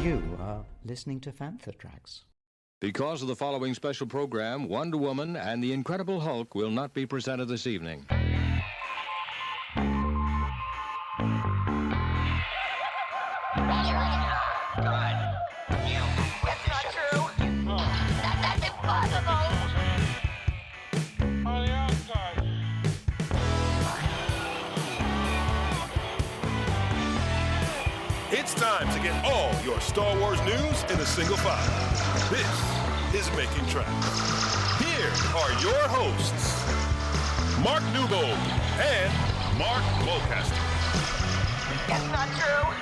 You are listening to Fantha Tracks. Because of the following special program, Wonder Woman and the Incredible Hulk will not be presented this evening. It's time to get all your Star Wars news in a single file. This is Making Tracks. Here are your hosts, Mark Newbold and Mark Mulcaster. That's not true.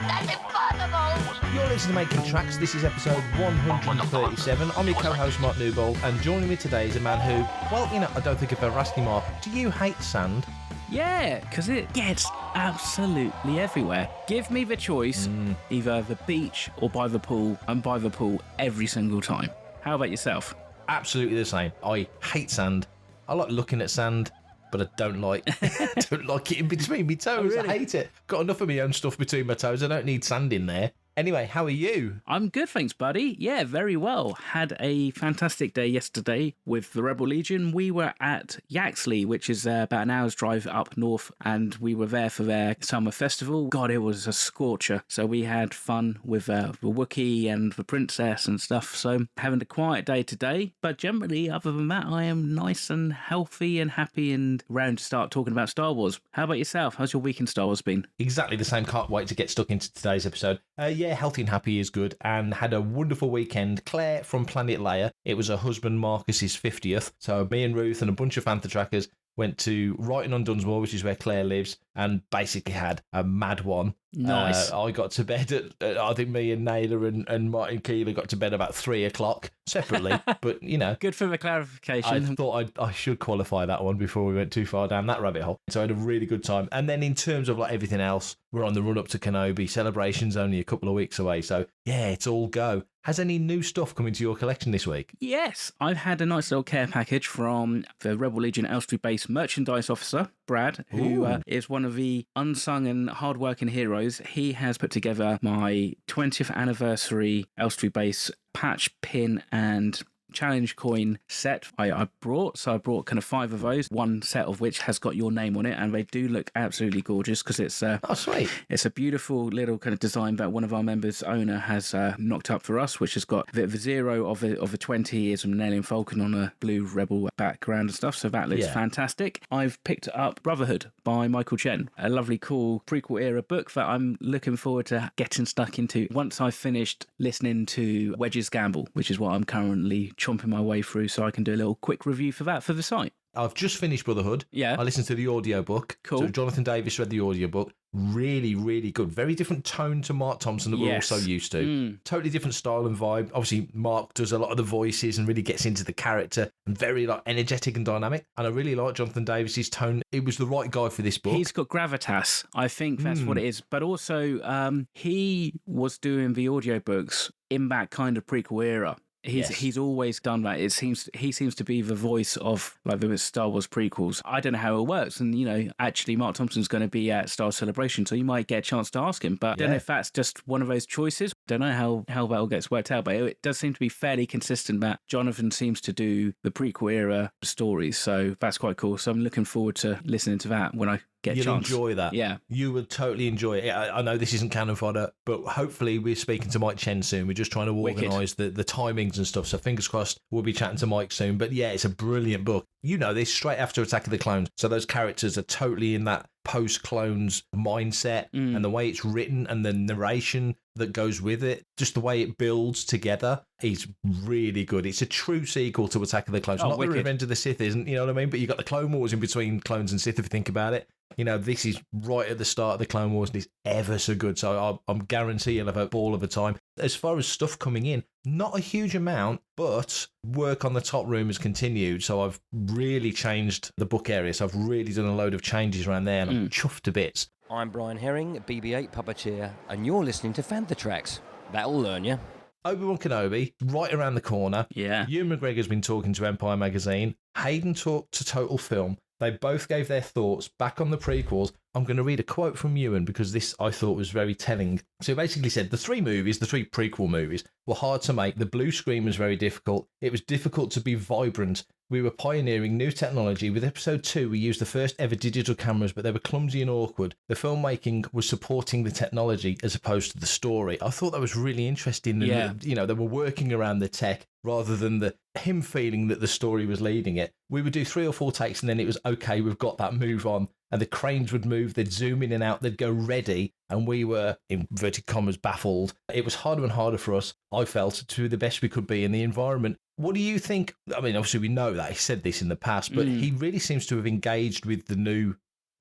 That's impossible. You're listening to Making Tracks. This is episode 137. I'm your co-host, Mark Newbold, and joining me today is a man who, well, I don't think I've ever asked you, Mark, do you hate sand? Yeah, because it gets absolutely everywhere. Give me the choice, either the beach or by the pool. I'm by the pool every single time. How about yourself? Absolutely the same. I hate sand. I like looking at sand, but I don't like it in between my toes. Oh, really? I hate it. Got enough of my own stuff between my toes. I don't need sand in there. Anyway, how are you? I'm good, thanks, buddy. Yeah, very well. Had a fantastic day yesterday with the Rebel Legion. We were at Yaxley, which is about an hour's drive up north, and we were there for their summer festival. God, it was a scorcher. So we had fun with the Wookiee and the princess and stuff. So having a quiet day today. But generally, other than that, I am nice and healthy and happy and round to start talking about Star Wars. How about yourself? How's your week in Star Wars been? Exactly the same. Can't wait to get stuck into today's episode. Yeah, healthy and happy is good, and had a wonderful weekend. Claire from Planet Leia, it was her husband Marcus's 50th, so me and Ruth and a bunch of Fantha Trackers went to Wrighton on Dunsmore, which is where Claire lives, and basically had a mad one. Nice. I got to bed at I think me and Naylor and Martin Keeler got to bed about 3 o'clock separately, but Good for the clarification. I thought I should qualify that one before we went too far down that rabbit hole. So I had a really good time. And then in terms of like everything else, we're on the run up to Kenobi. Celebration's only a couple of weeks away. So yeah, it's all go. Has any new stuff come into your collection this week? Yes, I've had a nice little care package from the Rebel Legion Elstree-based merchandise officer, Brad, who is one of the unsung and hard-working heroes. He has put together my 20th anniversary Elstree base patch, pin, and challenge coin set I brought. So I brought kind of 5 of those, one set of which has got your name on it, and they do look absolutely gorgeous because it's Oh, sweet. it's a beautiful little kind of design that one of our members' owner has knocked up for us, which has got the 0 of the 20 is an alien falcon on a blue rebel background and stuff. So that looks fantastic. I've picked up Brotherhood by Michael Chen, a lovely, cool prequel era book that I'm looking forward to getting stuck into once I've finished listening to Wedge's Gamble, which is what I'm currently chomping my way through, so I can do a little quick review for that for the site. I've just finished Brotherhood. Yeah. I listened to the audiobook. Cool. So Jonathan Davis read the audiobook. Really, really good. Very different tone to Mark Thompson that we're all so used to. Totally different style and vibe. Obviously, Mark does a lot of the voices and really gets into the character and very energetic and dynamic. And I really like Jonathan Davis's tone. He was the right guy for this book. He's got gravitas. I think that's what it is. But also, he was doing the audiobooks in that kind of prequel era. He's always done that. He seems to be the voice of like the Star Wars prequels. I don't know how it works, and actually Mark Thompson's going to be at Star Celebration, so you might get a chance to ask him. But I don't know if that's just one of those choices. Don't know how that all gets worked out, but it does seem to be fairly consistent that Jonathan seems to do the prequel era stories, so that's quite cool. So I'm looking forward to listening to that when I get a You'll chance. enjoy that. Yeah. You will totally enjoy it. I know this isn't canon fodder, but hopefully we're speaking to Mike Chen soon. We're just trying to organise the timings and stuff, so fingers crossed we'll be chatting to Mike soon. But yeah, it's a brilliant book. You know this, straight after Attack of the Clones. So those characters are totally in that post-clones mindset, and the way it's written and the narration that goes with it, just the way it builds together, is really good. It's a true sequel to Attack of the Clones. Not wicked. the Revenge of the Sith isn't, you know what I mean? But you've got the Clone Wars in between Clones and Sith, if you think about it. This is right at the start of the Clone Wars, and it's ever so good. So I'm guarantee you'll have a ball of a time. As far as stuff coming in, not a huge amount, but work on the top room has continued. So I've really changed the book area. So I've really done a load of changes around there, and I'm chuffed to bits. I'm Brian Herring, BB-8 puppeteer, and you're listening to Fantha Tracks. That'll learn you. Obi-Wan Kenobi, right around the corner. Yeah. Ewan McGregor's been talking to Empire Magazine. Hayden talked to Total Film. They both gave their thoughts back on the prequels. I'm going to read a quote from Ewan because this I thought was very telling. So he basically said the three prequel movies, were hard to make. The blue screen was very difficult. It was difficult to be vibrant. We were pioneering new technology. With episode 2, we used the first ever digital cameras, but they were clumsy and awkward. The filmmaking was supporting the technology as opposed to the story. I thought that was really interesting. Yeah. You know, they were working around the tech rather than him feeling that the story was leading it. We would do 3 or 4 takes and then it was, okay, we've got that, move on. And the cranes would move, they'd zoom in and out, they'd go ready. And we were, in inverted commas, baffled. It was harder and harder for us, I felt, to do the best we could be in the environment. What do you think? I mean, obviously we know that he said this in the past, but he really seems to have engaged with the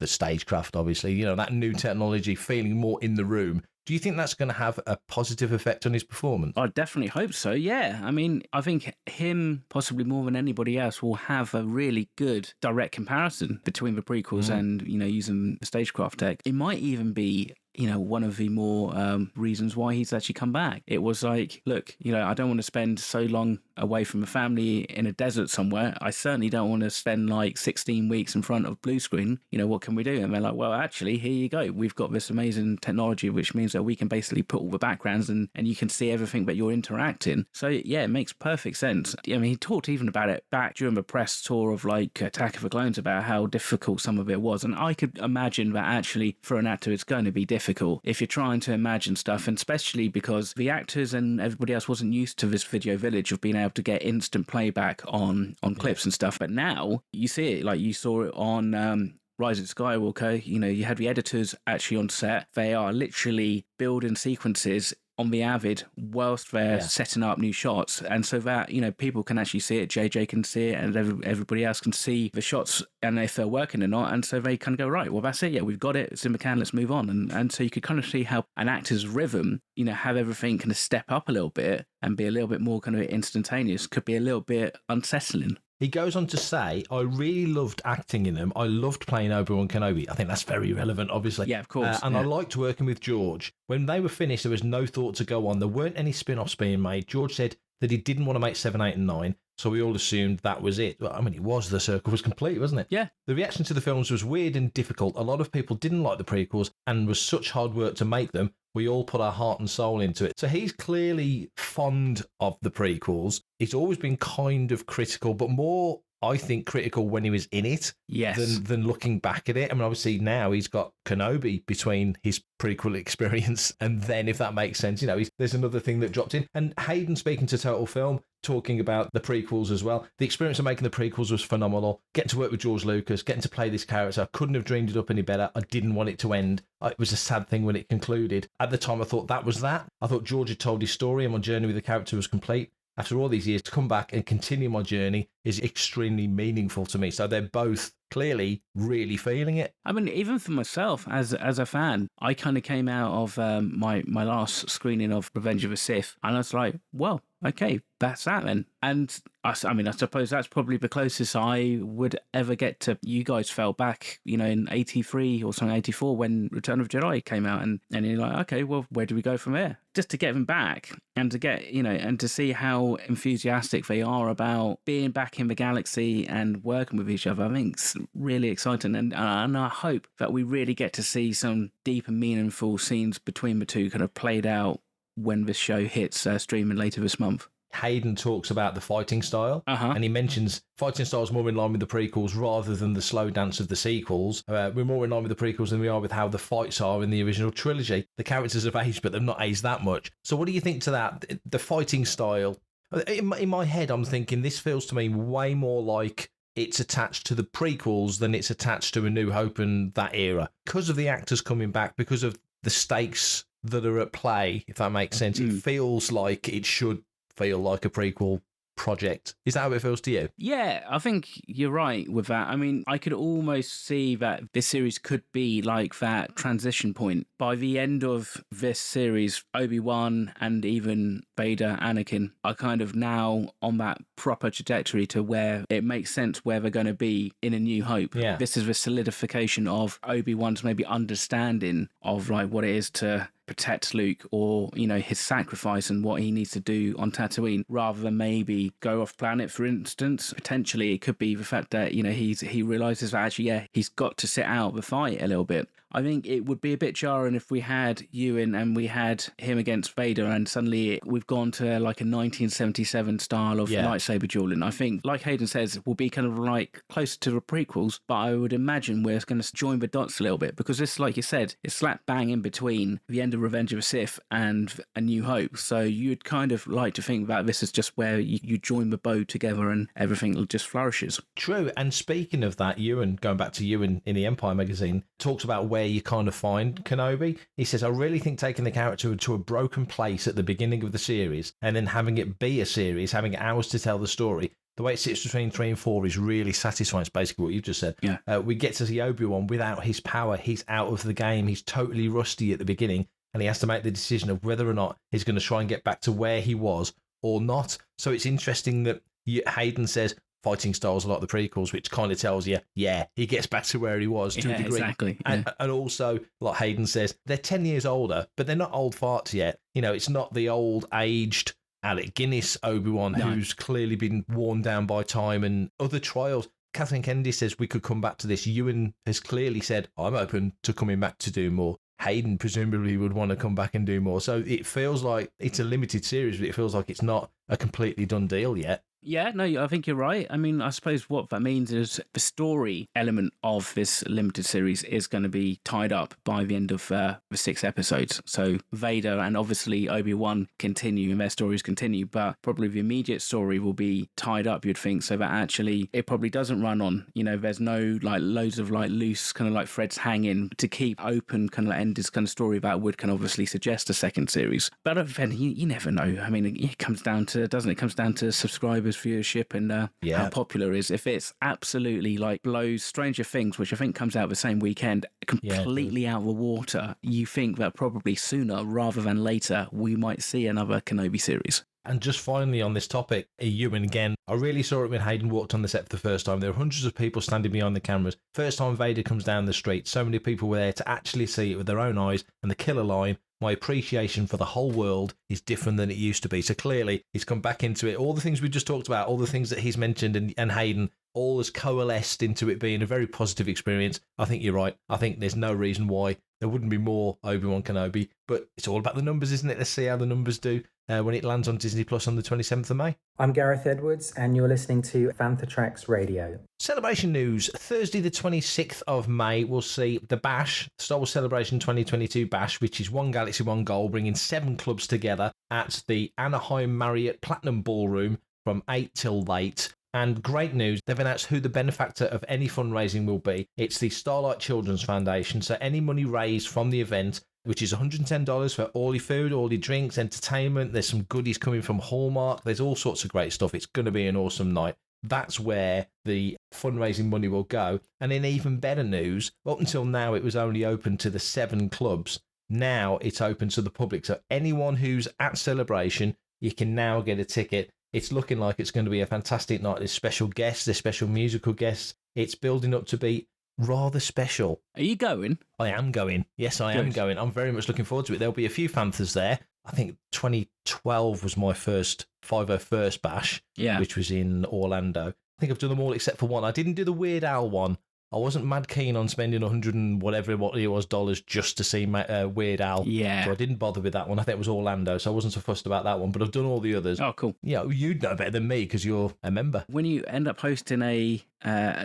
stagecraft, obviously, you know, that new technology, feeling more in the room. Do you think that's going to have a positive effect on his performance? I definitely hope so, yeah. I mean, I think him, possibly more than anybody else, will have a really good direct comparison between the prequels and, you know, using the stagecraft tech. It might even be, you know, one of the more reasons why he's actually come back. It was like, look, you know, I don't want to spend so long away from a family in a desert somewhere. I certainly don't want to spend like 16 weeks in front of blue screen. You know, what can we do? And they're like, well, actually, here you go. We've got this amazing technology, which means that we can basically put all the backgrounds and you can see everything that you're interacting. So, yeah, it makes perfect sense. I mean, he talked even about it back during the press tour of like Attack of the Clones about how difficult some of it was. And I could imagine that actually for an actor, it's going to be difficult if you're trying to imagine stuff, and especially because the actors and everybody else wasn't used to this video village of being able to get instant playback on clips and stuff. But now you see it, like you saw it on Rise of Skywalker. You know, you had the editors actually on set. They are literally building sequences on the Avid whilst they're setting up new shots, and so that, you know, people can actually see it, JJ can see it, and everybody else can see the shots and if they're working or not, and so they kind of go, right, well, that's it, yeah, we've got it, it's in the can, let's move on. And so you could kind of see how an actor's rhythm, you know, have everything kind of step up a little bit and be a little bit more kind of instantaneous, could be a little bit unsettling. He goes on to say, I really loved acting in them. I loved playing Obi-Wan Kenobi. I think that's very relevant, obviously. Yeah, of course. And I liked working with George. When they were finished, there was no thought to go on. There weren't any spin-offs being made. George said that he didn't want to make 7, 8 and 9, so we all assumed that was it. Well, I mean, it was. The circle was complete, wasn't it? Yeah. The reaction to the films was weird and difficult. A lot of people didn't like the prequels and was such hard work to make them. We all put our heart and soul into it. So he's clearly fond of the prequels. He's always been kind of critical, but more, I think, critical when he was in it than looking back at it. I mean, obviously now he's got Kenobi between his prequel experience and then, if that makes sense, you know, there's another thing that dropped in. And Hayden, speaking to Total Film, talking about the prequels as well. The experience of making the prequels was phenomenal. Getting to work with George Lucas, getting to play this character, I couldn't have dreamed it up any better. I didn't want it to end. It was a sad thing when it concluded. At the time, I thought that was that. I thought George had told his story and my journey with the character was complete. After all these years, to come back and continue my journey is extremely meaningful to me. So they're both clearly really feeling it. I mean, even for myself as a fan, I kind of came out of my last screening of Revenge of the Sith, and I was like, well, okay, that's that then. And I suppose that's probably the closest I would ever get to. You guys fell back, you know, in 83 or something, 84, when Return of the Jedi came out, and you're like, okay, well, where do we go from there? Just to get them back and to get, you know, and to see how enthusiastic they are about being back in the galaxy and working with each other, I think it's really exciting. And I hope that we really get to see some deep and meaningful scenes between the two kind of played out when this show hits streaming later this month. Hayden talks about the fighting style, and he mentions fighting style is more in line with the prequels rather than the slow dance of the sequels. We're more in line with the prequels than we are with how the fights are in the original trilogy. The characters have aged, but they've not aged that much. So what do you think to that? The fighting style, in my head, I'm thinking this feels to me way more like it's attached to the prequels than it's attached to A New Hope and that era. Because of the actors coming back, because of the stakes that are at play, if that makes sense, it feels like it should feel like a prequel project. Is that how it feels to you? Yeah, I think you're right with that. I mean, I could almost see that this series could be like that transition point. By the end of this series, Obi-Wan and even Vader, Anakin are kind of now on that proper trajectory to where it makes sense where they're going to be in A New Hope. Yeah. This is the solidification of Obi-Wan's maybe understanding of like what it is to protect Luke, or, you know, his sacrifice and what he needs to do on Tatooine, rather than maybe go off planet, for instance. Potentially, it could be the fact that, you know, he realizes that actually, yeah, he's got to sit out the fight a little bit. I think it would be a bit jarring if we had Ewan and we had him against Vader, and suddenly we've gone to like a 1977 style of lightsaber dueling. I think, like Hayden says, will be kind of like closer to the prequels, but I would imagine we're going to join the dots a little bit, because this, like you said, it's slap bang in between the end of Revenge of the Sith and A New Hope. So you'd kind of like to think that this is just where you join the bow together and everything just flourishes. True. And speaking of that, Ewan, going back to Ewan in the Empire magazine, talks about where you kind of find Kenobi. He says, I really think taking the character to a broken place at the beginning of the series and then having it be a series, having hours to tell the story, the way it sits between 3 and 4 is really satisfying. It's basically what you just said. Yeah. We get to see Obi-Wan without his power. He's out of the game. He's totally rusty at the beginning, and he has to make the decision of whether or not he's going to try and get back to where he was or not. So it's interesting that Hayden says fighting styles like the prequels, which kind of tells you, yeah, he gets back to where he was to a degree. Exactly. And also, like Hayden says, they're 10 years older, but they're not old farts yet. You know, it's not the old aged Alec Guinness Obi-Wan who's clearly been worn down by time and other trials. Kathleen Kennedy says we could come back to this. Ewan has clearly said, I'm open to coming back to do more. Hayden presumably would want to come back and do more. So it feels like it's a limited series, but it feels like it's not a completely done deal yet. Yeah, no, I think you're right. I mean, I suppose what that means is the story element of this limited series is going to be tied up by the end of the 6 episodes. So Vader and obviously Obi-Wan continue and their stories continue, but probably the immediate story will be tied up, you'd think, so that actually it probably doesn't run on. You know, there's no like loads of like loose kind of like threads hanging to keep open kind of ended kind of story that would can obviously suggest a second series. But then you never know. I mean, it comes down to, doesn't it? It comes down to subscribers, viewership, and how popular it is. If it's absolutely like blows Stranger Things, which I think comes out the same weekend, completely out of the water, you think that probably sooner rather than later we might see another Kenobi series. And just finally on this topic, Ewan again, I really saw it when Hayden walked on the set for the first time. There were hundreds of people standing behind the cameras. First time Vader comes down the street, so many people were there to actually see it with their own eyes. And the killer line, my appreciation for the whole world is different than it used to be. So clearly he's come back into it. All the things we just talked about, all the things that he's mentioned and Hayden, all has coalesced into it being a very positive experience. I think you're right. I think there's no reason why there wouldn't be more Obi-Wan Kenobi, but it's all about the numbers, isn't it? Let's see how the numbers do when it lands on Disney Plus on the 27th of May. I'm Gareth Edwards, and you're listening to Fantha Tracks Radio. Celebration news. Thursday, the 26th of May, we'll see the Bash, Star Wars Celebration 2022 Bash, which is One Galaxy, One Goal, bringing 7 clubs together at the Anaheim Marriott Platinum Ballroom from 8 till late. And great news, they've announced who the benefactor of any fundraising will be. It's the Starlight Children's Foundation, so any money raised from the event, which is $110 for all your food, all your drinks, entertainment. There's some goodies coming from Hallmark. There's all sorts of great stuff. It's going to be an awesome night. That's where the fundraising money will go. And in even better news, up until now, it was only open to the 7 clubs. Now it's open to the public. So anyone who's at Celebration, you can now get a ticket. It's looking like it's going to be a fantastic night. There's special guests, there's special musical guests. It's building up to be rather special. Are you going? I am going. Yes, I am going. I'm very much looking forward to it. There'll be a few Fanthas there. I think 2012 was my first 501st Bash, which was in Orlando. I think I've done them all except for one. I didn't do the Weird Al one. I wasn't mad keen on spending 100 and whatever it was dollars just to see Weird Al. Yeah. So I didn't bother with that one. I think it was Orlando, so I wasn't so fussed about that one. But I've done all the others. Oh, cool. Yeah, you'd know better than me because you're a member. When you end up hosting a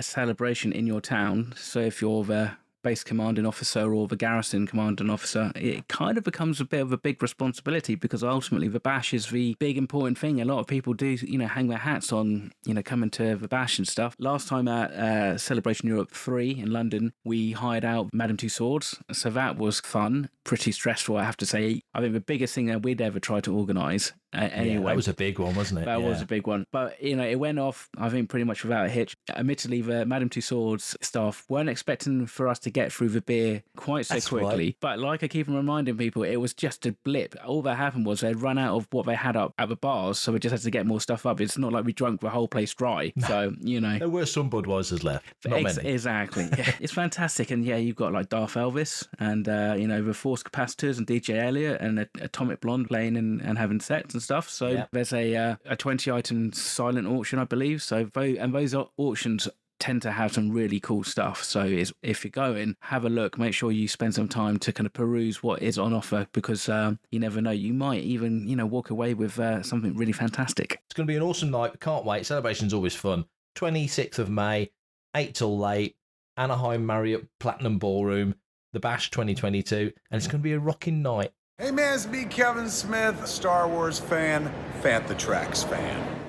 celebration in your town, so if you're the base commanding officer or the garrison commanding officer, it kind of becomes a bit of a big responsibility, because ultimately the bash is the big important thing. A lot of people do, hang their hats on, coming to the bash and stuff. Last time at Celebration Europe 3 in London, we hired out Madame Tussauds, so that was fun, pretty stressful, I have to say. I think the biggest thing that we'd ever tried to organise, anyway. Yeah, that was a big one, wasn't it? That was a big one. But, it went off, I think, pretty much without a hitch. Admittedly, the Madame Tussauds staff weren't expecting for us to get through the beer quite so quickly. Right. But like I keep reminding people, it was just a blip. All that happened was they'd run out of what they had up at the bars, so we just had to get more stuff up. It's not like we drunk the whole place dry. So, There were some Budweisers left. Not many. Exactly. Yeah. It's fantastic. And yeah, you've got like Darth Elvis and, the Force Capacitors and DJ Elliott and Atomic Blonde playing and having sets and stuff. So there's a 20-item silent auction, I believe. So those auctions tend to have some really cool stuff. So if you're going, have a look, make sure you spend some time to kind of peruse what is on offer, because you never know, you might even walk away with something really fantastic. It's going to be an awesome night. Can't wait. Celebration's always fun. 26th of May, 8 till late, Anaheim Marriott Platinum Ballroom, the Bash 2022, and it's going to be a rocking night. Hey man, it's me, Kevin Smith, a Star Wars fan, Fantha Tracks fan.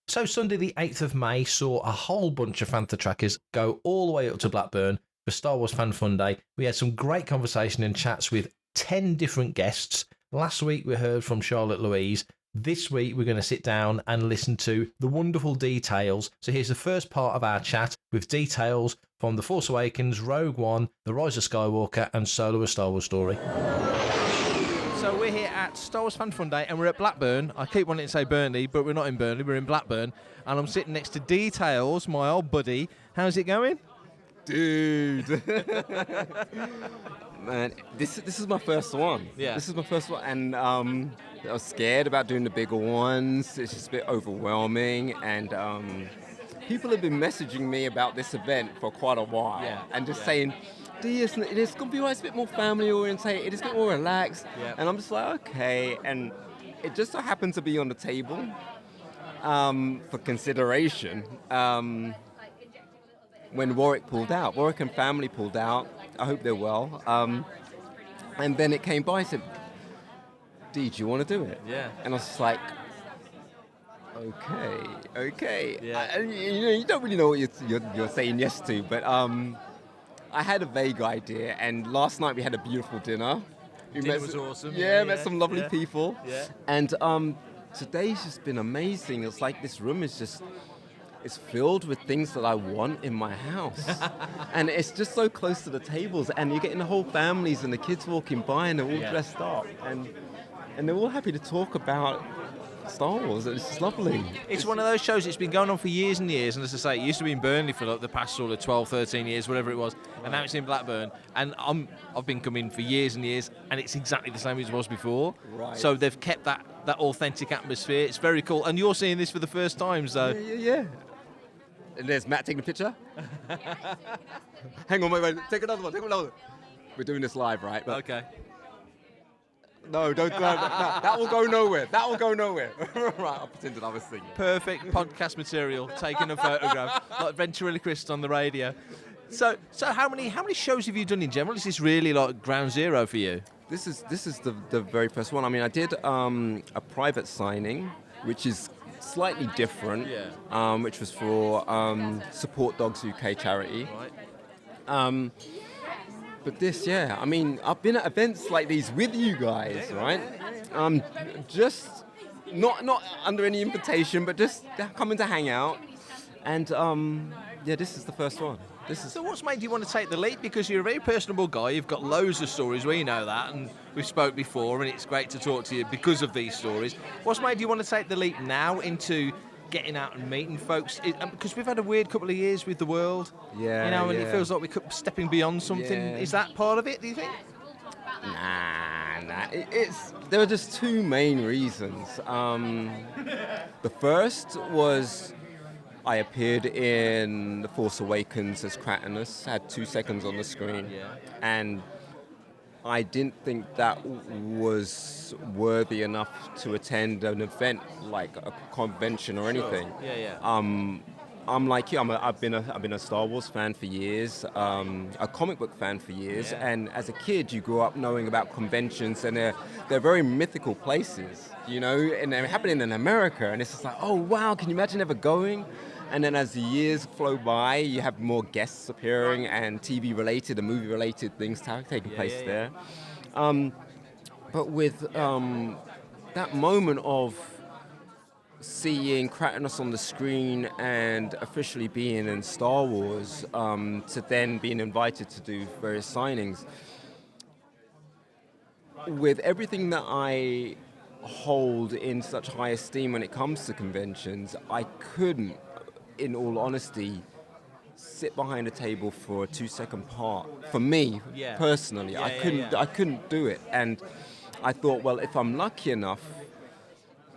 So Sunday the 8th of May saw a whole bunch of Fantha Trackers go all the way up to Blackburn for Star Wars Fan Fun Day. We had some great conversation and chats with 10 different guests. Last week we heard from Charlotte Louise. This week we're going to sit down and listen to the wonderful details. So here's the first part of our chat with details from The Force Awakens, Rogue One, The Rise of Skywalker and Solo: A Star Wars Story. So we're here at Star Wars Fan Fun Day and we're at Blackburn. I keep wanting to say Burnley, but we're not in Burnley, we're in Blackburn. And I'm sitting next to Details, my old buddy. How's it going? Dude. Man, this is my first one. Yeah. This is my first one. And I was scared about doing the bigger ones. It's just a bit overwhelming. And people have been messaging me about this event for quite a while. Yeah. And just saying, it's going to be it's a bit more family orientated, it's a bit more relaxed. Yeah. And I'm just like, okay. And it just so happened to be on the table for consideration. When Warwick and family pulled out, I hope they're well. And then it came by, I said, D, do you want to do it? Yeah. And I was just like, okay. Yeah. You don't really know what you're saying yes to, but I had a vague idea, and last night we had a beautiful dinner. Dinner was awesome. Yeah, met some lovely people. Yeah. And today's just been amazing. It's like this room is just... It's filled with things that I want in my house. And it's just so close to the tables, and you're getting the whole families and the kids walking by and they're all dressed up. And they're all happy to talk about Star Wars. It's just lovely. It's one of those shows that's been going on for years and years, and as I say, it used to be in Burnley for like the past sort of 12, 13 years, whatever it was, and now it's in Blackburn. And I've been coming for years and years, and it's exactly the same as it was before. Right. So they've kept that authentic atmosphere. It's very cool. And you're seeing this for the first time, so... Yeah. And there's Matt taking a picture. Hang on, wait. Take another one. We're doing this live, right? But okay. No, don't. No, that will go nowhere. Right, I pretended I was singing. Perfect podcast material, taking a photograph, like Venturelli Chris on the radio. So how many shows have you done in general? Is this really like ground zero for you? This is the very first one. I mean, I did a private signing, which is slightly different, which was for Support Dogs UK charity. Right. But this, I mean, I've been at events like these with you guys, right? Just not under any invitation, but just coming to hang out. And this is the first one. So what's made you want to take the leap? Because you're a very personable guy, you've got loads of stories, we know that, and we've spoke before, and it's great to talk to you because of these stories. What's made you want to take the leap now into getting out and meeting folks? Because we've had a weird couple of years with the world, and it feels like we're stepping beyond something. Yeah. Is that part of it, do you think? Nah. There are just two main reasons. The first was... I appeared in The Force Awakens as Kratanus, had 2 seconds on the screen, and I didn't think that was worthy enough to attend an event like a convention or anything. I'm like you. I've been a Star Wars fan for years, a comic book fan for years, and as a kid, you grew up knowing about conventions, and they're very mythical places, and they're happening in America, and it's just like, oh wow, can you imagine ever going? And then as the years flow by, you have more guests appearing and TV-related and movie-related things taking place there. But with that moment of seeing Kratos on the screen and officially being in Star Wars, to then being invited to do various signings. With everything that I hold in such high esteem when it comes to conventions, I couldn't, in all honesty, sit behind a table for a 2-second part. For me, personally, I couldn't do it. And I thought, well, if I'm lucky enough,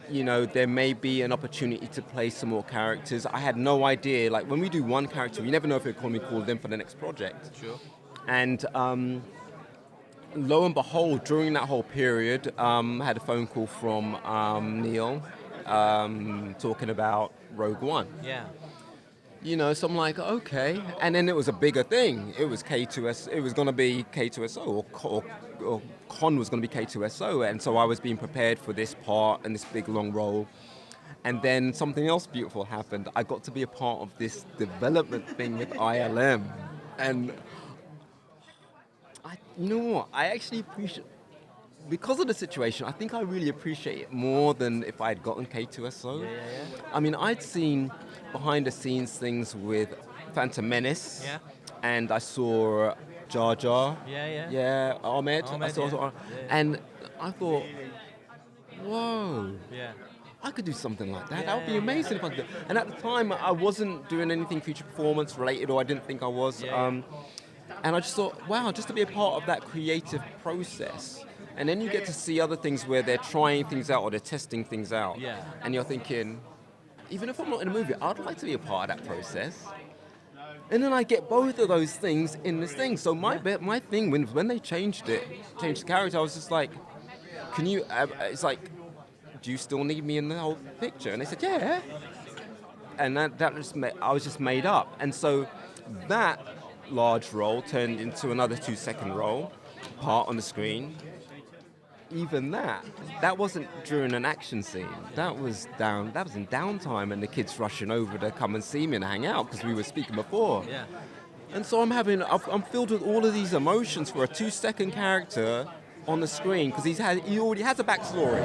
you know, there may be an opportunity to play some more characters. I had no idea. Like, when we do one character, we never know if it's going to be called in for the next project. Sure. And lo and behold, during that whole period, I had a phone call from Neil talking about Rogue One. Yeah. You know, so I'm like, okay. And then it was a bigger thing. It was K2S. It was going to be K2SO, or Con was going to be K2SO. And so I was being prepared for this part and this big long role. And then something else beautiful happened. I got to be a part of this development thing with ILM. And you know what? I actually appreciate, because of the situation, I think I really appreciate it more than if I had gotten K2SO. Yeah. I mean, I'd seen behind the scenes things with Phantom Menace. Yeah. And I saw Jar Jar. Yeah. Ahmed. And I thought, whoa. Yeah. I could do something like that. That would be amazing if I could. And at the time, I wasn't doing anything feature performance related, or I didn't think I was. And I just thought, wow, just to be a part of that creative process. And then you get to see other things where they're trying things out or they're testing things out. Yeah. And you're thinking, even if I'm not in a movie, I'd like to be a part of that process. And then I get both of those things in this thing. So my thing, when they changed the character, I was just like, can you, it's like, do you still need me in the whole picture? And they said, yeah. And I was just made up. And so that large role turned into another 2-second role, part on the screen. Even that wasn't during an action scene. That was in downtime, and the kids rushing over to come and see me and hang out because we were speaking before. Yeah. And so I'm filled with all of these emotions for a 2-second character on the screen because he already has a backstory.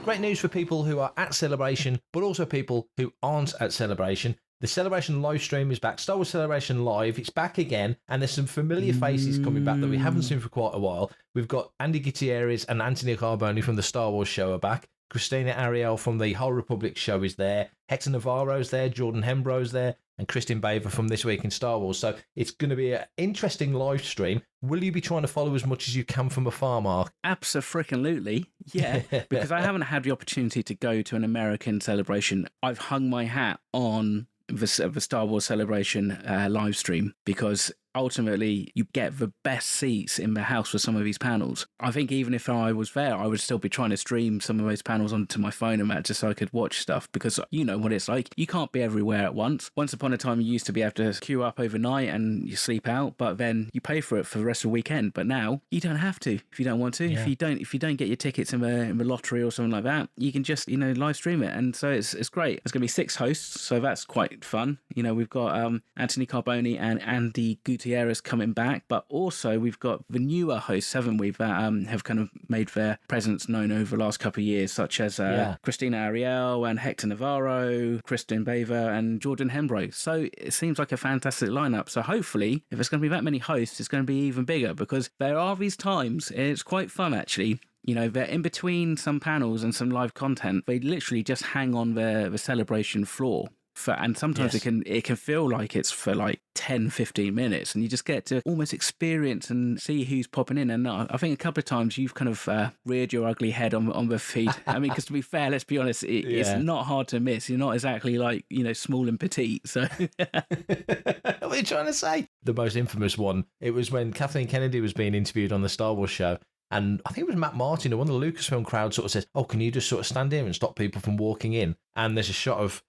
Great news for people who are at Celebration, but also people who aren't at Celebration. The Celebration live stream is back. Star Wars Celebration Live, it's back again, and there's some familiar faces coming back that we haven't seen for quite a while. We've got Andy Gutierrez and Anthony Carboni from the Star Wars show are back. Christina Ariel from the Whole Republic show is there. Hector Navarro's there. Jordan Hembro's there. And Kristin Baver from This Week in Star Wars. So it's going to be an interesting live stream. Will you be trying to follow as much as you can from afar, Mark? Abso-freaking-lutely, yeah. Because I haven't had the opportunity to go to an American Celebration. I've hung my hat on the Star Wars Celebration live stream because ultimately you get the best seats in the house for some of these panels. I think even if I was there, I would still be trying to stream some of those panels onto my phone and that just so I could watch stuff, because you know what it's like. You can't be everywhere at once. Once upon a time, you used to be able to queue up overnight and you sleep out, but then you pay for it for the rest of the weekend. But now you don't have to if you don't want to. Yeah. If you don't get your tickets in the lottery or something like that, you can just live stream it, and so it's great. There's going to be 6 hosts, so that's quite fun. We've got Anthony Carboni and Andy Gutierrez coming back, but also we've got the newer hosts, haven't we, that have kind of made their presence known over the last couple of years, such as Christina Ariel and Hector Navarro, Kristin Baver and Jordan Hembro. So it seems like a fantastic lineup. So hopefully, if it's going to be that many hosts, it's going to be even bigger, because there are these times, and it's quite fun actually. They're in between some panels and some live content. They literally just hang on the celebration floor. And sometimes it can feel like it's for like 10-15 minutes, and you just get to almost experience and see who's popping in. And I think a couple of times you've kind of reared your ugly head on the feed. I mean, because to be fair, let's be honest, it's not hard to miss. You're not exactly like small and petite. So what are you trying to say? The most infamous one, it was when Kathleen Kennedy was being interviewed on the Star Wars show. And I think it was Matt Martin, or one of the Lucasfilm crowd, sort of says, "Oh, can you just sort of stand here and stop people from walking in?" And there's a shot of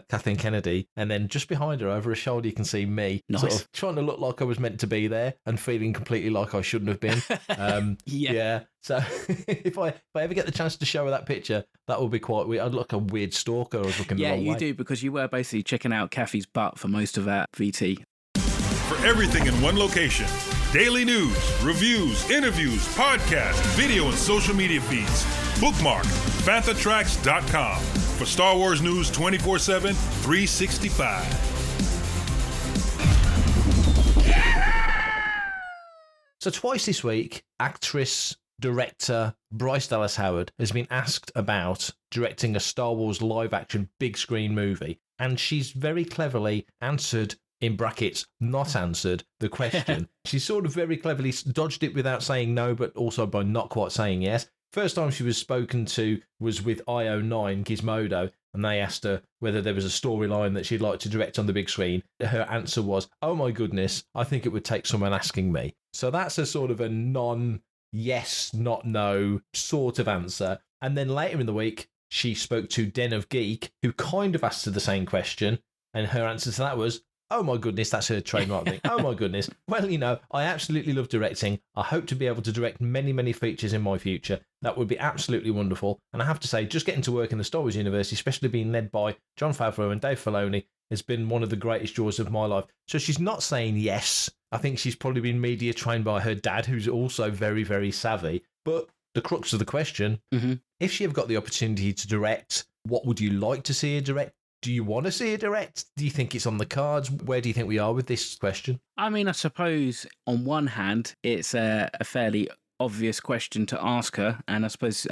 Kathleen Kennedy, and then just behind her, over her shoulder, you can see me, sort of trying to look like I was meant to be there, and feeling completely like I shouldn't have been. Yeah. So if I ever get the chance to show her that picture, that would be quite weird. I'd look a weird stalker. I was looking the wrong way. Yeah, you do, because you were basically checking out Kathy's butt for most of that VT. For everything in one location, Daily news, reviews, interviews, podcasts, video, and social media feeds. Bookmark FanthaTracks.com for Star Wars news 24/7, 365. So twice this week, actress, director Bryce Dallas Howard has been asked about directing a Star Wars live-action big screen movie, and she's very cleverly answered, in brackets, not answered, the question. She sort of very cleverly dodged it without saying no, but also by not quite saying yes. First time she was spoken to was with IO9 Gizmodo, and they asked her whether there was a storyline that she'd like to direct on the big screen. Her answer was, oh my goodness, I think it would take someone asking me. So that's a sort of a non-yes, not no sort of answer. And then later in the week, she spoke to Den of Geek, who kind of asked her the same question, and her answer to that was, oh my goodness, that's her trademark thing. Oh my goodness. Well, you know, I absolutely love directing. I hope to be able to direct many, many features in my future. That would be absolutely wonderful. And I have to say, just getting to work in the Star Wars universe, especially being led by Jon Favreau and Dave Filoni, has been one of the greatest joys of my life. So she's not saying yes. I think she's probably been media trained by her dad, who's also very, very savvy. But the crux of the question, if she have got the opportunity to direct, what would you like to see her direct? Do you want to see her direct? Do you think it's on the cards? Where do you think we are with this question? I mean, I suppose on one hand, it's a fairly obvious question to ask her. And I suppose,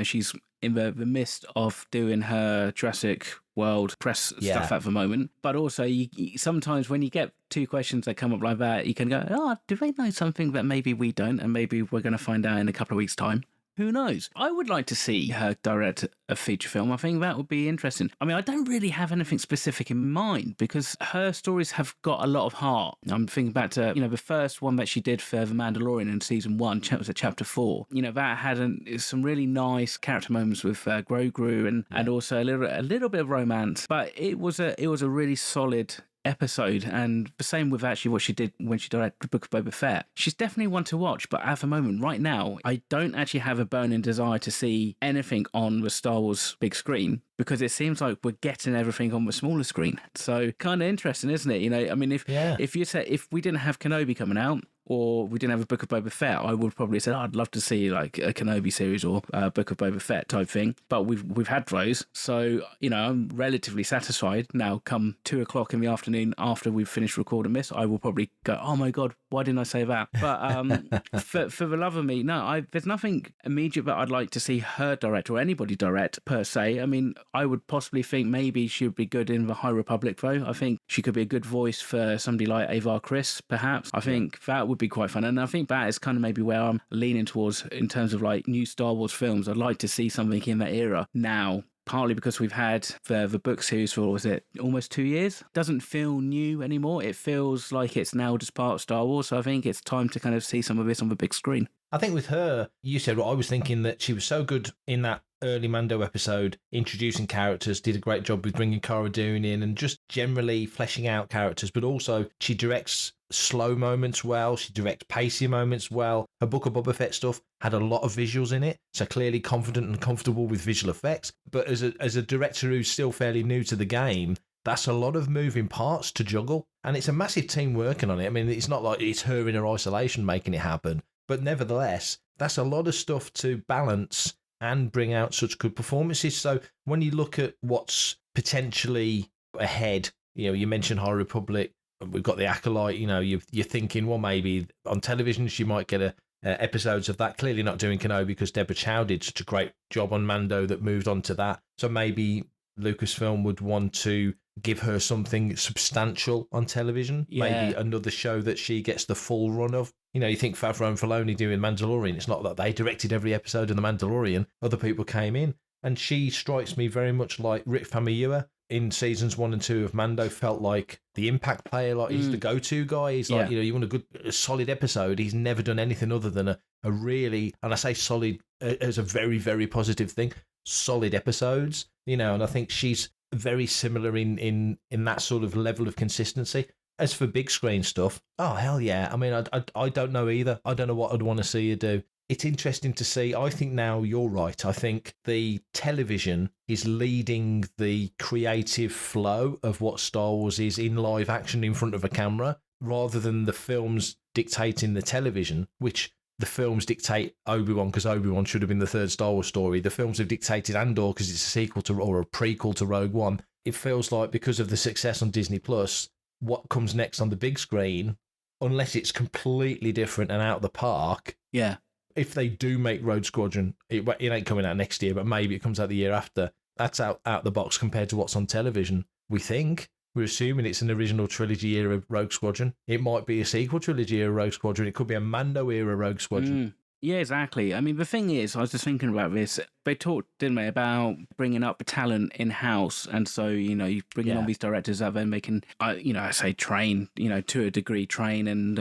she's in the midst of doing her Jurassic World press stuff at the moment. But also, sometimes when you get two questions that come up like that, you can go, do they know something that maybe we don't? And maybe we're going to find out in a couple of weeks' time. Who knows? I would like to see her direct a feature film. I think that would be interesting. I mean, I don't really have anything specific in mind because her stories have got a lot of heart. I'm thinking back to, the first one that she did for The Mandalorian in season 1, was at chapter 4. That had some really nice character moments with Grogu and also a little bit of romance. But it was a really solid episode, and the same with actually what she did when she directed the Book of Boba Fett. She's definitely one to watch, but at the moment, right now, I don't actually have a burning desire to see anything on the Star Wars big screen because it seems like we're getting everything on the smaller screen. So kind of interesting, isn't it? I mean, if you said if we didn't have Kenobi coming out, or we didn't have a Book of Boba Fett, I would probably say I'd love to see like a Kenobi series or a Book of Boba Fett type thing. But we've had those, so I'm relatively satisfied. Now, come 2:00 in the afternoon after we've finished recording this, I will probably go, oh my god, why didn't I say that? But for the love of me, no, there's nothing immediate that I'd like to see her direct or anybody direct per se. I mean, I would possibly think maybe she would be good in the High Republic though. I think she could be a good voice for somebody like Avar Kriss, perhaps. I think that would be quite fun, and I think that is kind of maybe where I'm leaning towards in terms of like new Star Wars films. I'd like to see something in that era now, partly because we've had the book series for, was it almost 2 years? Doesn't feel new anymore. It feels like it's now just part of Star Wars, so I think it's time to kind of see some of this on the big screen. I think with her, you said what I was thinking, that she was so good in that early Mando episode, introducing characters, did a great job with bringing Cara Dune in and just generally fleshing out characters, but also she directs slow moments well, she directs pacey moments well. Her Book of Boba Fett stuff had a lot of visuals in it, so clearly confident and comfortable with visual effects. But as a director who's still fairly new to the game, that's a lot of moving parts to juggle, and it's a massive team working on it. I mean, it's not like it's her in her isolation making it happen, but nevertheless, that's a lot of stuff to balance and bring out such good performances. So when you look at what's potentially ahead, you mentioned High Republic, we've got the Acolyte, you're thinking, well, maybe on television she might get episodes of that. Clearly not doing Kenobi because Deborah Chow did such a great job on Mando that moved on to that. So maybe Lucasfilm would want to give her something substantial on television. Maybe another show that she gets the full run of. You think Favreau and Filoni doing Mandalorian, it's not that they directed every episode of The Mandalorian. Other people came in. And she strikes me very much like Rick Famuyiwa in seasons 1 and 2 of Mando. Felt like the impact player, like he's the go-to guy. He's like, you want a solid episode. He's never done anything other than a really, and I say solid as a very, very positive thing, solid episodes, and I think she's very similar in that sort of level of consistency. As for big screen stuff, oh, hell yeah. I mean, I don't know either. I don't know what I'd want to see her do. It's interesting to see. I think now you're right. I think the television is leading the creative flow of what Star Wars is in live action in front of a camera. rather than the films dictating the television, which the films dictate Obi-Wan because Obi-Wan should have been the third Star Wars story. The films have dictated Andor because it's a sequel to or a prequel to Rogue One. It feels like because of the success on Disney Plus, what comes next on the big screen, unless it's completely different and out of the park. Yeah. If they do make Rogue Squadron, it ain't coming out next year, but maybe it comes out the year after. That's out the box compared to what's on television. We think. We're assuming it's an original trilogy era Rogue Squadron. It might be a sequel trilogy era Rogue Squadron. It could be a Mando era Rogue Squadron. Yeah, exactly. I mean, the thing is, I was just thinking about this. They talked, didn't they, about bringing up the talent in-house. And so, you bring in all these directors that then they can, I say train, to a degree train and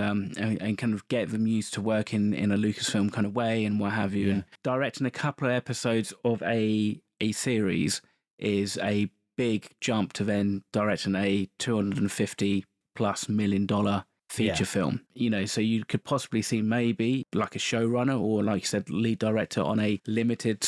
kind of get them used to work in a Lucasfilm kind of way and what have you. Yeah. And directing a couple of episodes of a series is a big jump to then directing a $250+ million feature film, so you could possibly see maybe like a showrunner or, like you said, lead director on a limited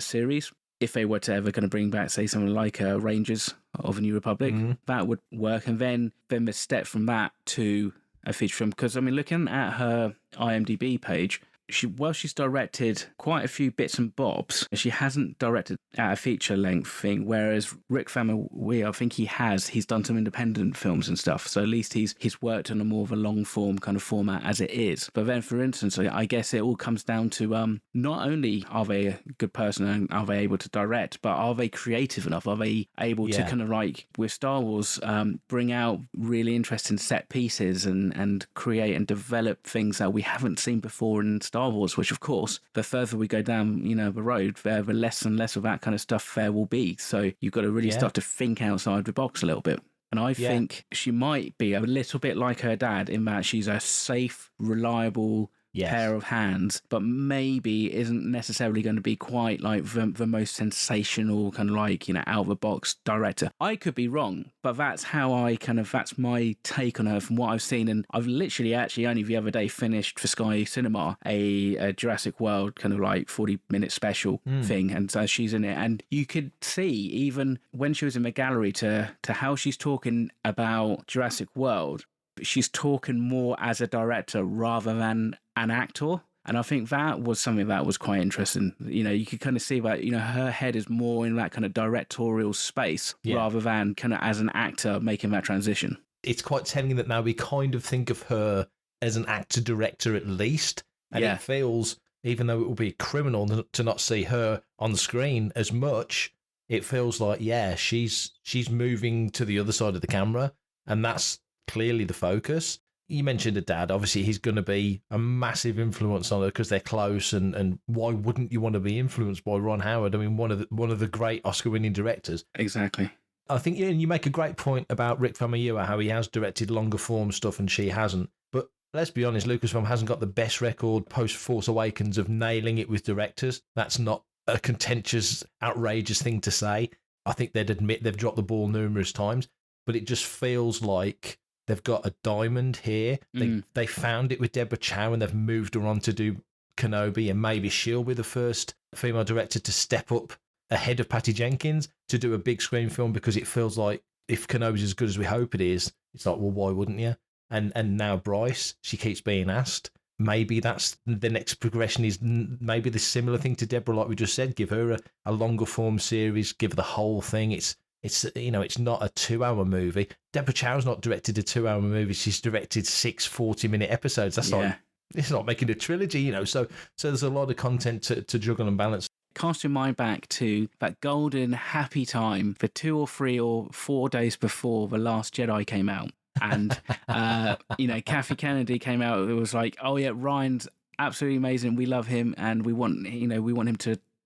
series. If they were to ever going to bring back, say, something like Rangers of the New Republic, that would work. And then the step from that to a feature film, because I mean, looking at her IMDb page, she's directed quite a few bits and bobs. She hasn't directed at a feature length thing, whereas Rick Famuyiwa, I think he's done some independent films and stuff. So at least he's worked on a more of a long form kind of format as it is. But then, for instance, I guess it all comes down to not only are they a good person and are they able to direct, but are they creative enough? Are they able to kind of, like with Star Wars, bring out really interesting set pieces and create and develop things that we haven't seen before in Star Wars, which of course, the further we go down, the road, the less and less of that kind of stuff there will be. So you've got to really start to think outside the box a little bit. And I think she might be a little bit like her dad in that she's a safe, reliable pair of hands, but maybe isn't necessarily going to be quite like the most sensational kind of like, out of the box director. I could be wrong, but that's that's my take on her from what I've seen. And I've literally actually only the other day finished for Sky Cinema a Jurassic World kind of like 40-minute special thing. And so she's in it. And you could see even when she was in the gallery to how she's talking about Jurassic World, she's talking more as a director rather than an actor. And I think that was something that was quite interesting. You could kind of see that, her head is more in that kind of directorial space rather than kind of as an actor making that transition. It's quite telling that now we kind of think of her as an actor-director at least. And it feels, even though it will be criminal to not see her on the screen as much, it feels like, she's moving to the other side of the camera. And that's clearly the focus. You mentioned a dad. Obviously, he's going to be a massive influence on her because they're close. And why wouldn't you want to be influenced by Ron Howard? I mean, one of the great Oscar-winning directors. Exactly. I think you make a great point about Rick Famuyiwa, how he has directed longer form stuff and she hasn't. But let's be honest, Lucasfilm hasn't got the best record post-Force Awakens of nailing it with directors. That's not a contentious, outrageous thing to say. I think they'd admit they've dropped the ball numerous times, but it just feels like they've got a diamond here. They found it with Deborah Chow and they've moved her on to do Kenobi, and maybe she'll be the first female director to step up ahead of Patty Jenkins to do a big screen film, because it feels like if Kenobi's as good as we hope it is, it's like, well, why wouldn't you? And now Bryce, she keeps being asked. Maybe that's the next progression, is maybe the similar thing to Deborah, like we just said, give her a longer form series, give her the whole thing. It's not a 2-hour movie. Deborah Chow's not directed a 2-hour movie. She's directed 6 40-minute episodes. That's like, it's not making a trilogy, So there's a lot of content to juggle and balance. Cast your mind back to that golden happy time for 2 or 3 or 4 days before The Last Jedi came out. And, Kathy Kennedy came out. It was like, oh yeah, Ryan's absolutely amazing. We love him. And we want him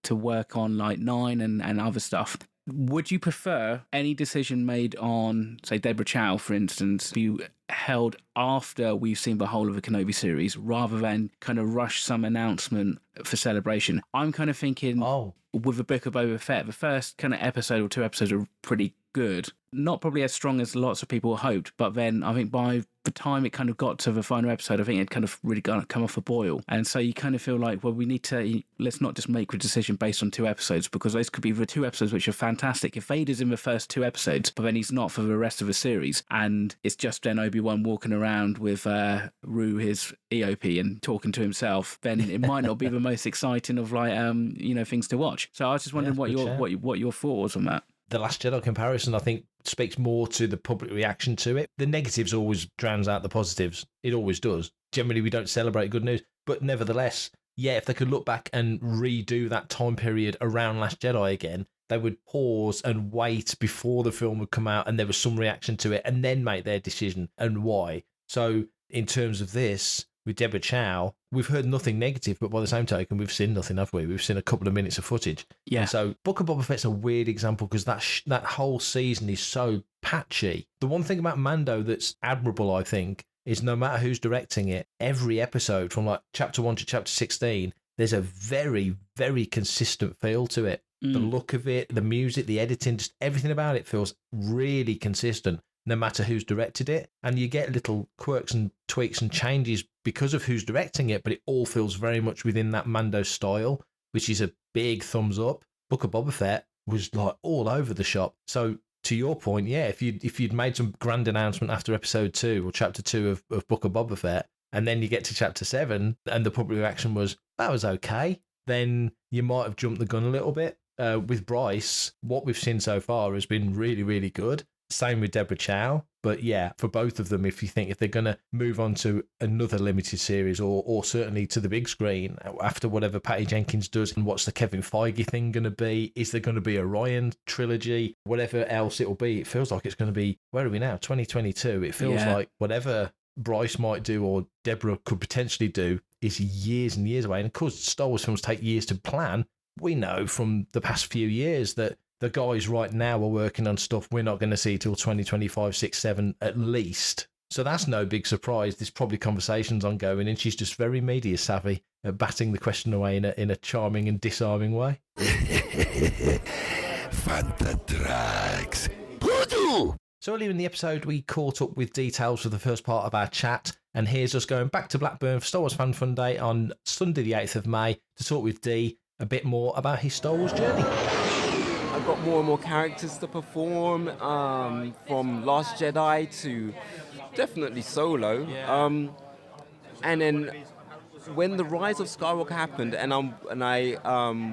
to work on like 9 and other stuff. Would you prefer any decision made on, say, Deborah Chow, for instance, be held after we've seen the whole of the Kenobi series, rather than kind of rush some announcement for Celebration? I'm kind of thinking with the Book of Boba Fett, the first kind of episode or 2 episodes are pretty good. Not probably as strong as lots of people hoped, but then I think by the time it kind of got to the final episode, I think it kind of really come off a boil. And so you kind of feel like, well, we need to, let's not just make a decision based on 2 episodes, because those could be the 2 episodes which are fantastic. If Vader's in the first 2 episodes, but then he's not for the rest of the series, and it's just then Obi-Wan walking around with Rue, his EOP, and talking to himself, then it might not be the most exciting of like things to watch. So I was just wondering what your thought was on that. The Last Jedi comparison, I think, speaks more to the public reaction to it. The negatives always drowns out the positives. It always does. Generally, we don't celebrate good news. But nevertheless, yeah, if they could look back and redo that time period around Last Jedi again, they would pause and wait before the film would come out and there was some reaction to it and then make their decision and why. So in terms of this, with Deborah Chow, we've heard nothing negative, but by the same token, we've seen nothing, have we? We've seen a couple of minutes of footage. Yeah. And so Book of Boba Fett's a weird example because that whole season is so patchy. The one thing about Mando that's admirable, I think, is no matter who's directing it, every episode from like chapter 1 to chapter 16, there's a very, very consistent feel to it. The look of it, the music, the editing, just everything about it feels really consistent, no matter who's directed it. And you get little quirks and tweaks and changes because of who's directing it, but it all feels very much within that Mando style, which is a big thumbs up. Book of Boba Fett was like all over the shop. So to your point, yeah, if you'd made some grand announcement after episode 2 or chapter 2 of Book of Boba Fett, and then you get to chapter 7 and the public reaction was, that was okay, then you might have jumped the gun a little bit. With Bryce, what we've seen so far has been really, really good. Same with Deborah Chow. But yeah, for both of them, if they're going to move on to another limited series or certainly to the big screen after whatever Patty Jenkins does, and what's the Kevin Feige thing going to be? Is there going to be a Ryan trilogy? Whatever else it will be, it feels like it's going to be, where are we now? 2022. It feels like whatever Bryce might do or Deborah could potentially do is years and years away. And of course, Star Wars films take years to plan. We know from the past few years that the guys right now are working on stuff we're not going to see till 2025, 6, 7 at least. So that's no big surprise. There's probably conversations ongoing, and she's just very media savvy at batting the question away in a charming and disarming way. Fantatrax. So earlier in the episode, we caught up with details for the first part of our chat, and here's us going back to Blackburn for Star Wars Fan Fun Day on Sunday the 8th of May to talk with Dee a bit more about his Star Wars journey. I've got more and more characters to perform, from Last Jedi to definitely Solo. And then when the Rise of Skywalker happened, and I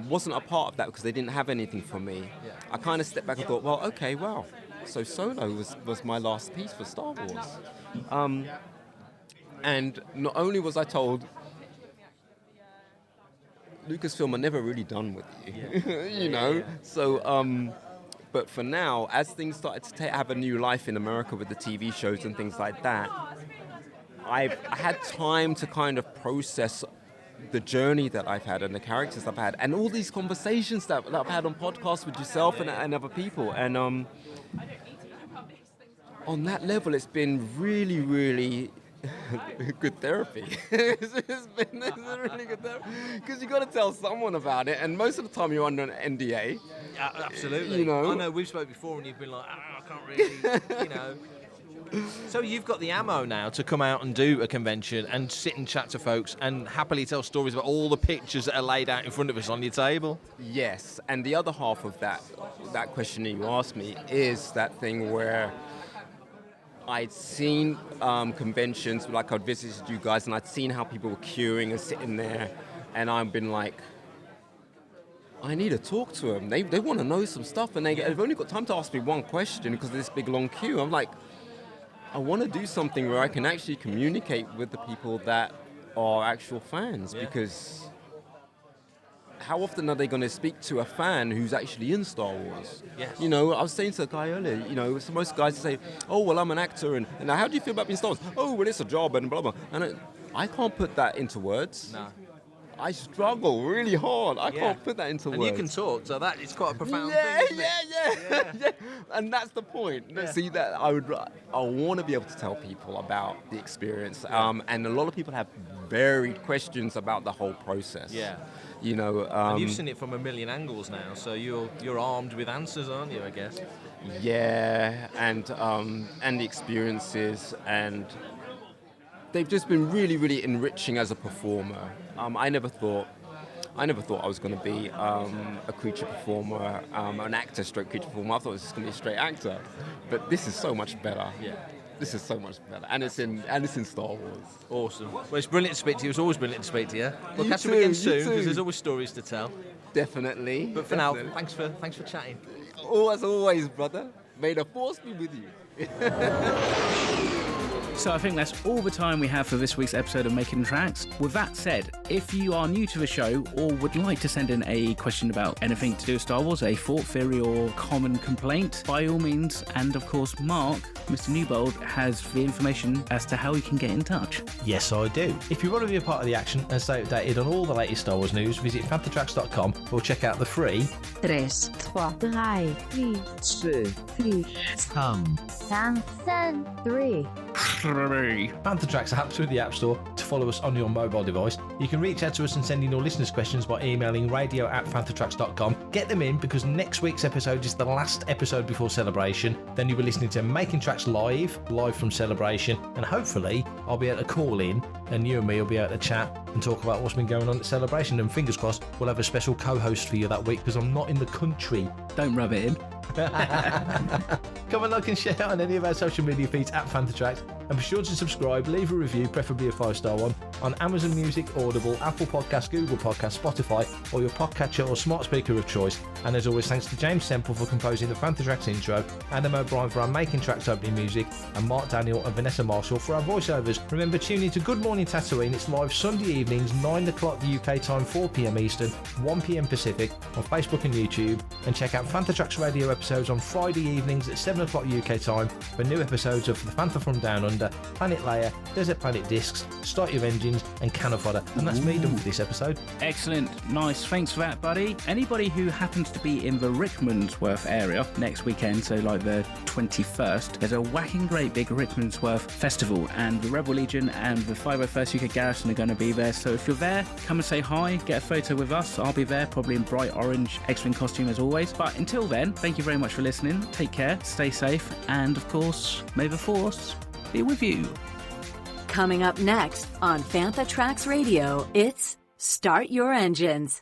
wasn't a part of that because they didn't have anything for me, I kind of stepped back and thought, well, okay, well, so Solo was my last piece for Star Wars. And not only was I told, Lucasfilm are never really done with you, So, but for now, as things started to have a new life in America with the TV shows and things like that, I had time to kind of process the journey that I've had and the characters I've had and all these conversations that I've had on podcasts with yourself and other people. And on that level, it's been really, really good therapy. It's been really good therapy because you got to tell someone about it, and most of the time you're under an NDA. Yeah, absolutely. I know we've spoken before, and you've been like, I can't really, So you've got the ammo now to come out and do a convention and sit and chat to folks and happily tell stories about all the pictures that are laid out in front of us on your table. Yes, and the other half of that question that you asked me is that thing where I'd seen conventions, like I'd visited you guys, and I'd seen how people were queuing and sitting there, and I've been like, I need to talk to them. They want to know some stuff, and they've only got time to ask me one question because of this big long queue. I'm like, I want to do something where I can actually communicate with the people that are actual fans, because how often are they going to speak to a fan who's actually in Star Wars? Yes. I was saying to a guy earlier, so most guys say, oh, well, I'm an actor, and now how do you feel about being Star Wars? Oh, well, it's a job, and blah, blah. And I can't put that into words. No. I struggle really hard. I can't put that into words. And you can talk, so that is quite a profound thing, isn't it? Yeah. And that's the point. Yeah. See, that I want to be able to tell people about the experience. And a lot of people have varied questions about the whole process. Yeah. And you've seen it from a million angles now, so you're armed with answers, aren't you, I guess? Yeah, and the experiences, and they've just been really, really enriching as a performer. I never thought I was going to be a creature performer, an actor stroke creature performer. I thought it was just going to be a straight actor. But this is so much better. Yeah. This is so much better. And it's in Star Wars. Awesome. Well, it's brilliant to speak to you. It's always brilliant to speak to you. We'll catch up too, again you soon, too. because there's always stories to tell. Definitely. But for now, thanks for chatting. Oh, as always, brother. May the force be with you. So I think that's all the time we have for this week's episode of Making Tracks. With that said, if you are new to the show or would like to send in a question about anything to do with Star Wars, a thought, theory or common complaint, by all means, and of course Mark, Mr. Newbold, has the information as to how you can get in touch. Yes, I do. If you want to be a part of the action and stay updated on all the latest Star Wars news, visit fanthatracks.com or check out the free 3, 2, 1, 2, 3. Panther Tracks app through the App Store to follow us on your mobile device. You can reach out to us and send in your listeners' questions by emailing radio@fanthatracks.com. Get them in, because next week's episode is the last episode before Celebration. Then you'll be listening to Making Tracks live from Celebration, and hopefully I'll be able to call in and you and me will be able to chat and talk about what's been going on at Celebration, and fingers crossed we'll have a special co-host for you that week, because I'm not in the country. Don't rub it in. Come and like and share on any of our social media feeds at Fanthatracks, and be sure to subscribe, leave a review, preferably a 5-star one, on Amazon Music, Audible, Apple Podcasts, Google Podcasts, Spotify, or your podcatcher or smart speaker of choice. And as always, thanks to James Semple for composing the Fanthatracks intro, Adam O'Brien for our Making Tracks opening music, and Mark Daniel and Vanessa Marshall for our voiceovers. Remember, tune in to Good Morning Tatooine. It's live Sunday evenings, 9 o'clock UK time, 4 p.m. Eastern, 1 p.m. Pacific, on Facebook and YouTube. And check out Fanthatracks Radio episodes on Friday evenings at 7 o'clock UK time for new episodes of The Fantha from Down Under, Planet Leia, Desert Planet Discs, Start Your Engines, and Cannon Fodder. And that's me done for this episode. Excellent. Nice. Thanks for that, buddy. Anybody who happens to be in the Rickmansworth area next weekend, so like the 21st, there's a whacking great big Rickmansworth festival, and the Rebel Legion and the 501st UK Garrison are going to be there. So if you're there, come and say hi, get a photo with us. I'll be there, probably in bright orange X-Wing costume as always. But until then, thank you very much for listening. Take care, stay safe, and of course, may the Force be with you. Coming up next on Fantha Tracks Radio, it's Start Your Engines.